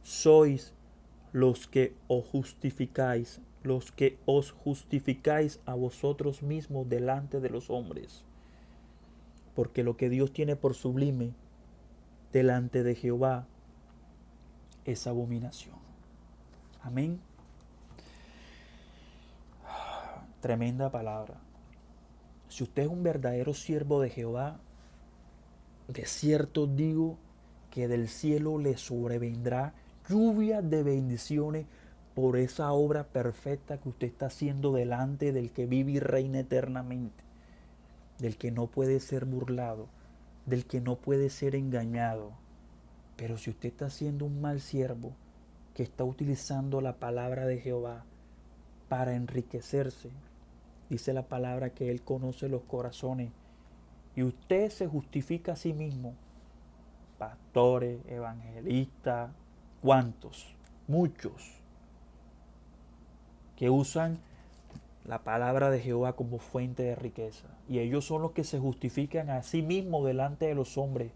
sois los que os justificáis a vosotros mismos delante de los hombres. Porque lo que Dios tiene por sublime delante de Jehová es abominación. Amén. Tremenda palabra. Si usted es un verdadero siervo de Jehová, de cierto digo que del cielo le sobrevendrá lluvia de bendiciones por esa obra perfecta que usted está haciendo delante del que vive y reina eternamente, del que no puede ser burlado, del que no puede ser engañado. Pero si usted está siendo un mal siervo, que está utilizando la palabra de Jehová para enriquecerse, dice la palabra que Él conoce los corazones, y usted se justifica a sí mismo. Pastores, evangelistas, ¿cuántos? Muchos que usan la palabra de Jehová como fuente de riqueza. Y ellos son los que se justifican a sí mismos delante de los hombres.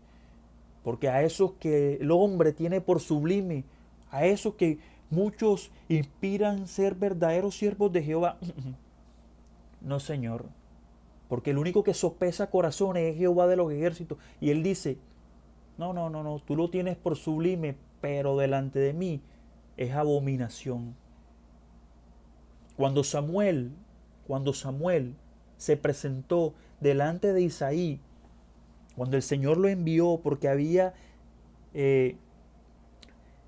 Porque a esos que el hombre tiene por sublime, a esos que muchos inspiran ser verdaderos siervos de Jehová, no, Señor. Porque el único que sopesa corazones es Jehová de los ejércitos. Y Él dice, no, tú lo tienes por sublime, pero delante de mí es abominación. Cuando Samuel se presentó delante de Isaí, cuando el Señor lo envió porque había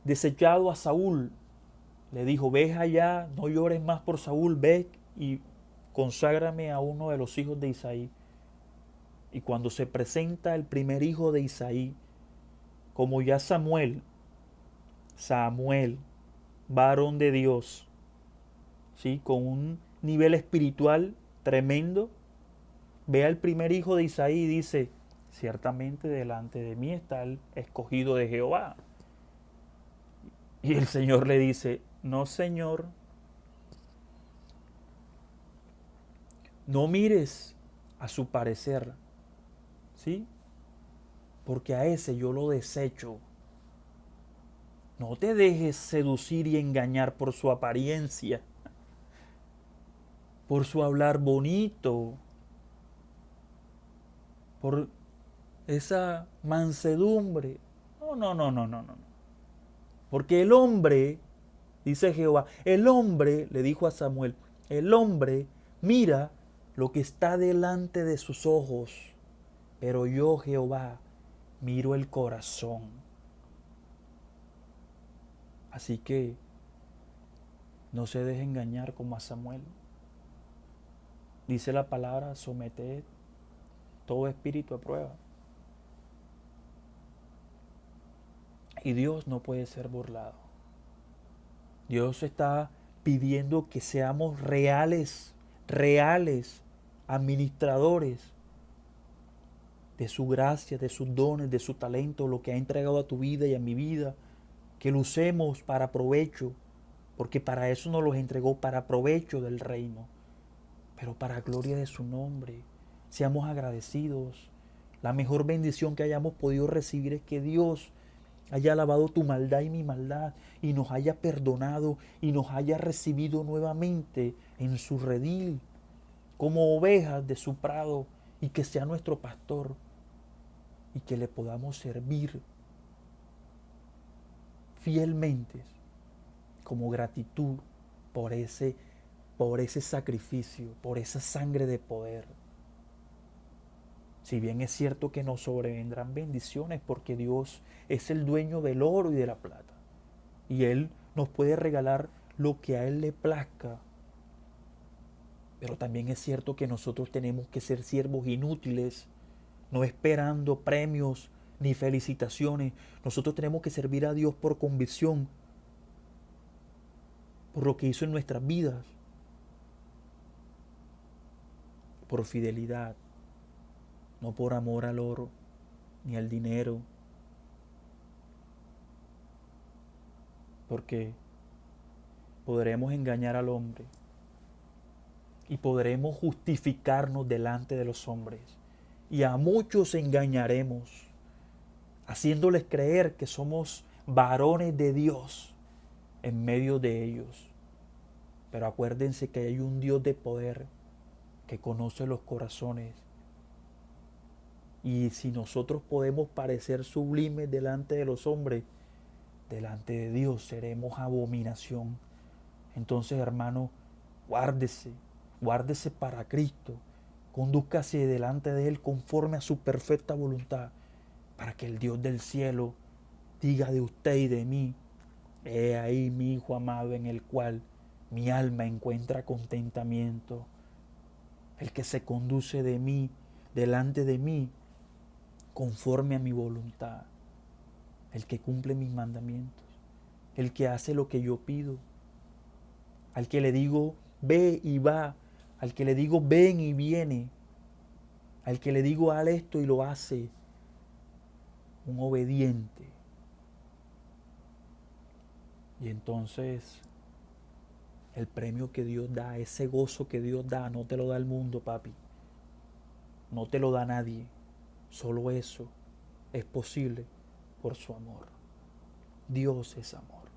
desechado a Saúl, le dijo, ve allá, no llores más por Saúl, ve y conságrame a uno de los hijos de Isaí. Y cuando se presenta el primer hijo de Isaí, como ya Samuel, varón de Dios, ¿sí? Con un nivel espiritual tremendo, ve al primer hijo de Isaí y dice, ciertamente delante de mí está el escogido de Jehová. Y el Señor le dice, no, Señor, no mires a su parecer, ¿sí? Porque a ese yo lo desecho. No te dejes seducir y engañar por su apariencia, por su hablar bonito, por esa mansedumbre. No. Porque el hombre, dice Jehová, el hombre, le dijo a Samuel, el hombre mira lo que está delante de sus ojos, pero yo, Jehová, miro el corazón. Así que no se deje engañar como a Samuel. Dice la palabra, someted todo espíritu a prueba. Y Dios no puede ser burlado. Dios está pidiendo que seamos reales administradores de su gracia, de sus dones, de su talento, lo que ha entregado a tu vida y a mi vida, que lo usemos para provecho, porque para eso nos los entregó, para provecho del reino, pero para gloria de su nombre. Seamos agradecidos. La mejor bendición que hayamos podido recibir es que Dios haya lavado tu maldad y mi maldad y nos haya perdonado y nos haya recibido nuevamente en su redil como ovejas de su prado, y que sea nuestro pastor y que le podamos servir fielmente como gratitud por ese sacrificio, por esa sangre de poder. Si bien es cierto que nos sobrevendrán bendiciones porque Dios es el dueño del oro y de la plata, y Él nos puede regalar lo que a Él le plazca. Pero también es cierto que nosotros tenemos que ser siervos inútiles, no esperando premios ni felicitaciones. Nosotros tenemos que servir a Dios por convicción, por lo que hizo en nuestras vidas, por fidelidad, no por amor al oro ni al dinero, porque podremos engañar al hombre y podremos justificarnos delante de los hombres, y a muchos engañaremos, haciéndoles creer que somos varones de Dios en medio de ellos. Pero acuérdense que hay un Dios de poder que conoce los corazones. Y si nosotros podemos parecer sublimes delante de los hombres, delante de Dios seremos abominación. Entonces, hermano, guárdese, guárdese para Cristo. Condúzcase delante de Él conforme a su perfecta voluntad, para que el Dios del cielo diga de usted y de mí: he ahí mi Hijo amado, en el cual mi alma encuentra contentamiento. El que se conduce de mí, delante de mí, conforme a mi voluntad. El que cumple mis mandamientos. El que hace lo que yo pido. Al que le digo ve y va. Al que le digo ven y viene. Al que le digo haz esto y lo hace. Un obediente. Y entonces el premio que Dios da, ese gozo que Dios da, no te lo da el mundo, papi. No te lo da nadie. Solo eso es posible por su amor. Dios es amor.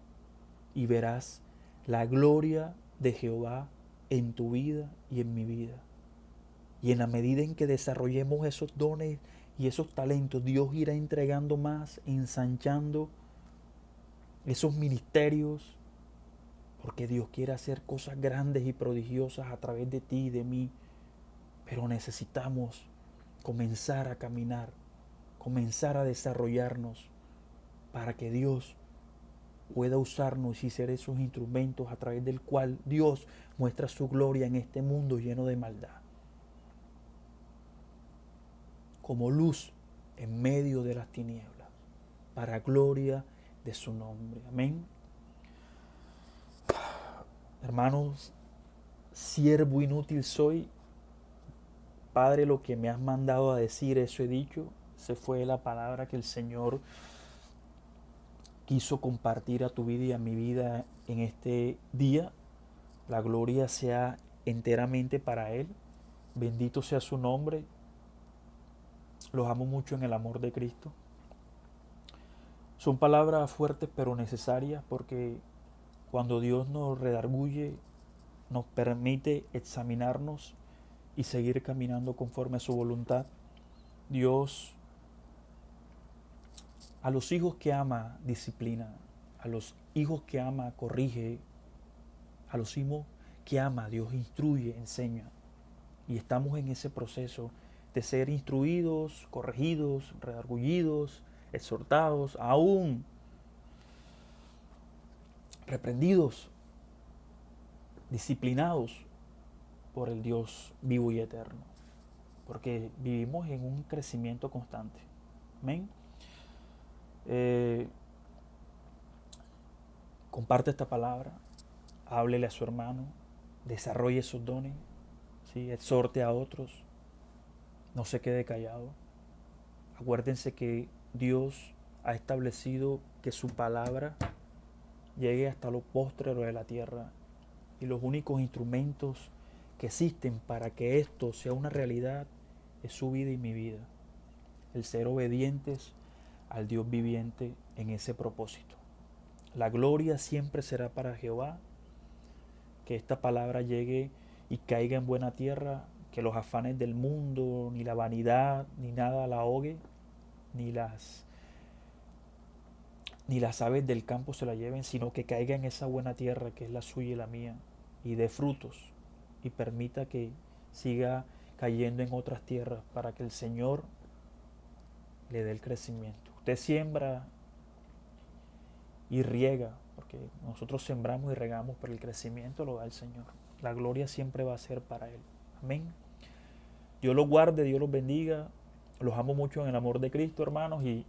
Y verás la gloria de Jehová en tu vida y en mi vida. Y en la medida en que desarrollemos esos dones y esos talentos, Dios irá entregando más, ensanchando esos ministerios, porque Dios quiere hacer cosas grandes y prodigiosas a través de ti y de mí. Pero necesitamos comenzar a caminar, comenzar a desarrollarnos para que Dios pueda usarnos y ser esos instrumentos a través del cual Dios muestra su gloria en este mundo lleno de maldad. Como luz en medio de las tinieblas, para gloria de su nombre. Amén. Hermanos, siervo inútil soy. Padre, lo que me has mandado a decir, eso he dicho. Esa fue la palabra que el Señor quiso compartir a tu vida y a mi vida en este día. La gloria sea enteramente para Él. Bendito sea su nombre. Los amo mucho en el amor de Cristo. Son palabras fuertes pero necesarias, porque cuando Dios nos redarguye, nos permite examinarnos y seguir caminando conforme a su voluntad. Dios a los hijos que ama disciplina, a los hijos que ama corrige, a los hijos que ama Dios instruye, enseña. Y estamos en ese proceso de ser instruidos, corregidos, redargullidos, exhortados, aún reprendidos, disciplinados por el Dios vivo y eterno, porque vivimos en un crecimiento constante. Amén. Comparte esta palabra, háblele a su hermano, desarrolle esos dones, ¿sí? Exhorte a otros, no se quede callado. Acuérdense que Dios ha establecido que su palabra llegue hasta lo postrero de la tierra, y los únicos instrumentos que existen para que esto sea una realidad es su vida y mi vida, el ser obedientes al Dios viviente en ese propósito. La gloria siempre será para Jehová. Que esta palabra llegue y caiga en buena tierra, que los afanes del mundo, ni la vanidad, ni nada la ahogue, ni las aves del campo se la lleven, sino que caiga en esa buena tierra que es la suya y la mía, y dé frutos, y permita que siga cayendo en otras tierras para que el Señor le dé el crecimiento. Usted siembra y riega, porque nosotros sembramos y regamos, pero el crecimiento lo da el Señor. La gloria siempre va a ser para Él. Amén. Dios los guarde, Dios los bendiga. Los amo mucho en el amor de Cristo, hermanos, y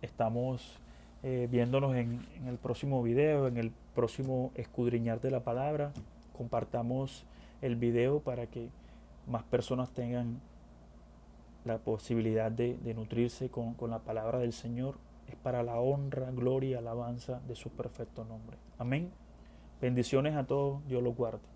estamos viéndonos en el próximo video, en el próximo escudriñar de la palabra. Compartamos el video para que más personas tengan la posibilidad de nutrirse con la palabra del Señor. Es para la honra, gloria y alabanza de su perfecto nombre. Amén. Bendiciones a todos. Dios los guarde.